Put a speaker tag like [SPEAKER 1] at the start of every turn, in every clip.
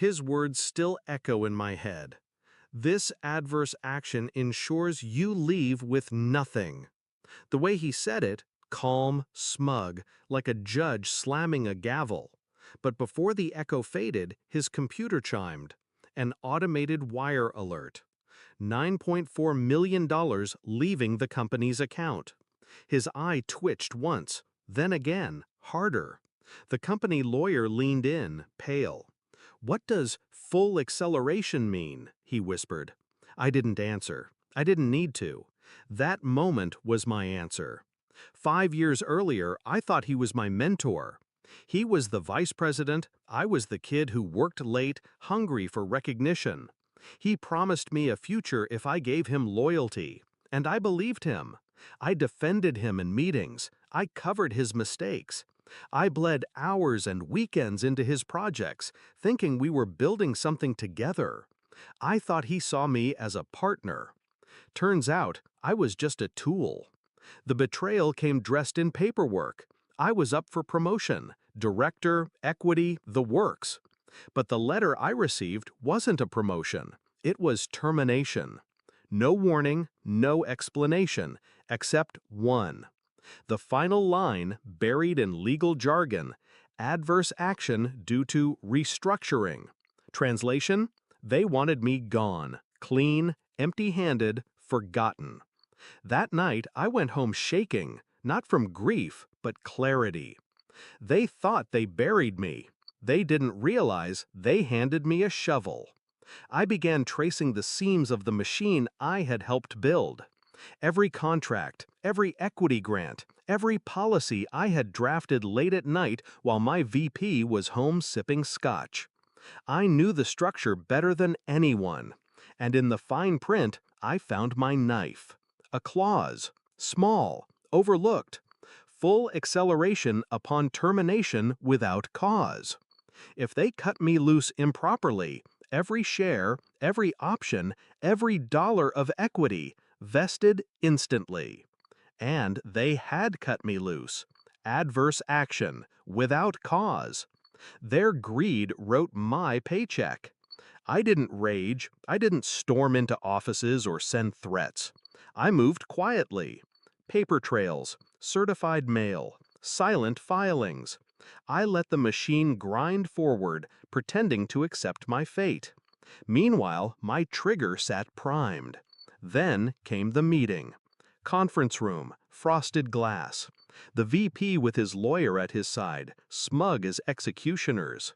[SPEAKER 1] His words still echo in my head. This adverse action ensures you leave with nothing. The way he said it, calm, smug, like a judge slamming a gavel. But before the echo faded, his computer chimed. An automated wire alert. $9.4 million leaving the company's account. His eye twitched once, then again, harder. The company lawyer leaned in, pale. "What does full acceleration mean?" he whispered. I didn't answer. I didn't need to. That moment was my answer. 5 years earlier, I thought he was my mentor. He was the vice president, I was the kid who worked late, hungry for recognition. He promised me a future if I gave him loyalty, and I believed him. I defended him in meetings. I covered his mistakes. I bled hours and weekends into his projects, thinking we were building something together. I thought he saw me as a partner. Turns out, I was just a tool. The betrayal came dressed in paperwork. I was up for promotion, director, equity, the works. But the letter I received wasn't a promotion. It was termination. No warning, no explanation, except one. The final line, buried in legal jargon, adverse action due to restructuring. Translation: they wanted me gone, clean, empty-handed, forgotten. That night, I went home shaking, not from grief, but clarity. They thought they buried me. They didn't realize they handed me a shovel. I began tracing the seams of the machine I had helped build. Every contract, every equity grant, every policy I had drafted late at night while my VP was home sipping scotch. I knew the structure better than anyone, and in the fine print, I found my knife. A clause, small, overlooked. Full acceleration upon termination without cause. If they cut me loose improperly, every share, every option, every dollar of equity vested instantly. And they had cut me loose. Adverse action, without cause. Their greed wrote my paycheck. I didn't rage, I didn't storm into offices or send threats. I moved quietly. Paper trails, certified mail, silent filings. I let the machine grind forward, pretending to accept my fate. Meanwhile, my trigger sat primed. Then came the meeting. Conference room, frosted glass. The VP with his lawyer at his side, smug as executioners.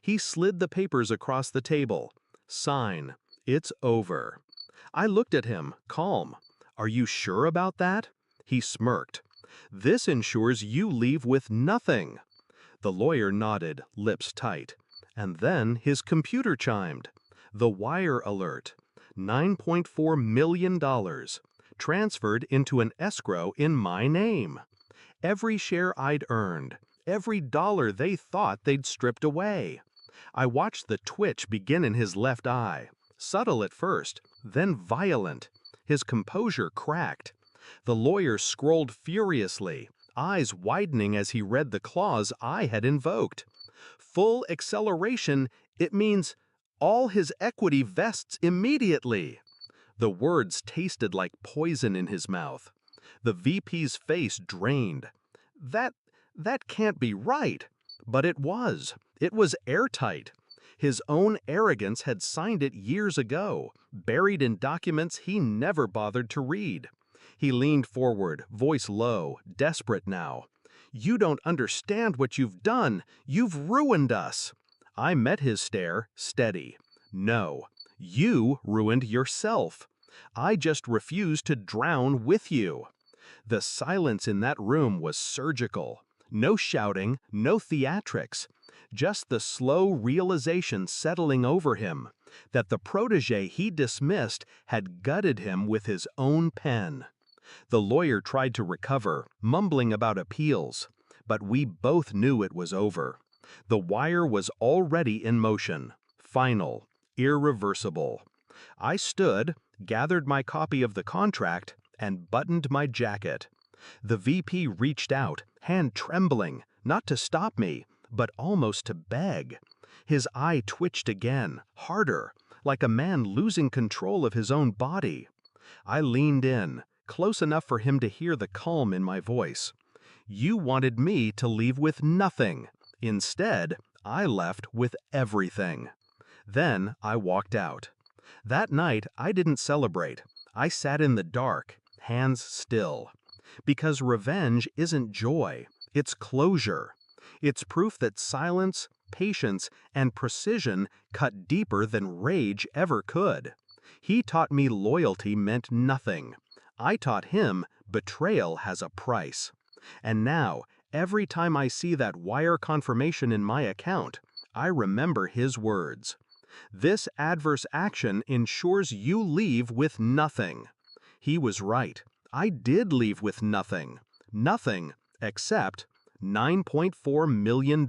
[SPEAKER 1] He slid the papers across the table. Sign. It's over. I looked at him, calm. Are you sure about that? He smirked. This ensures you leave with nothing. The lawyer nodded, lips tight. And then his computer chimed. The wire alert. $9.4 million. Transferred into an escrow in my name. Every share I'd earned. Every dollar they thought they'd stripped away. I watched the twitch begin in his left eye. Subtle at first, then violent. His composure cracked. The lawyer scrolled furiously, eyes widening as he read the clause I had invoked. Full acceleration, it means all his equity vests immediately. The words tasted like poison in his mouth. The VP's face drained. That can't be right. But it was. It was airtight. His own arrogance had signed it years ago, buried in documents he never bothered to read. He leaned forward, voice low, desperate now. You don't understand what you've done. You've ruined us. I met his stare, steady. No, you ruined yourself. I just refused to drown with you. The silence in that room was surgical. No shouting, no theatrics. Just the slow realization settling over him that the protege he dismissed had gutted him with his own pen. The lawyer tried to recover, mumbling about appeals, but we both knew it was over. The wire was already in motion, final, irreversible. I stood, gathered my copy of the contract, and buttoned my jacket. The VP reached out, hand trembling, not to stop me, but almost to beg. His eye twitched again, harder, like a man losing control of his own body. I leaned in, close enough for him to hear the calm in my voice. You wanted me to leave with nothing. Instead, I left with everything. Then I walked out. That night, I didn't celebrate. I sat in the dark, hands still. Because revenge isn't joy, it's closure. It's proof that silence, patience, and precision cut deeper than rage ever could. He taught me loyalty meant nothing. I taught him betrayal has a price. And now, every time I see that wire confirmation in my account, I remember his words. This adverse action ensures you leave with nothing. He was right. I did leave with nothing. Nothing except $9.4 million.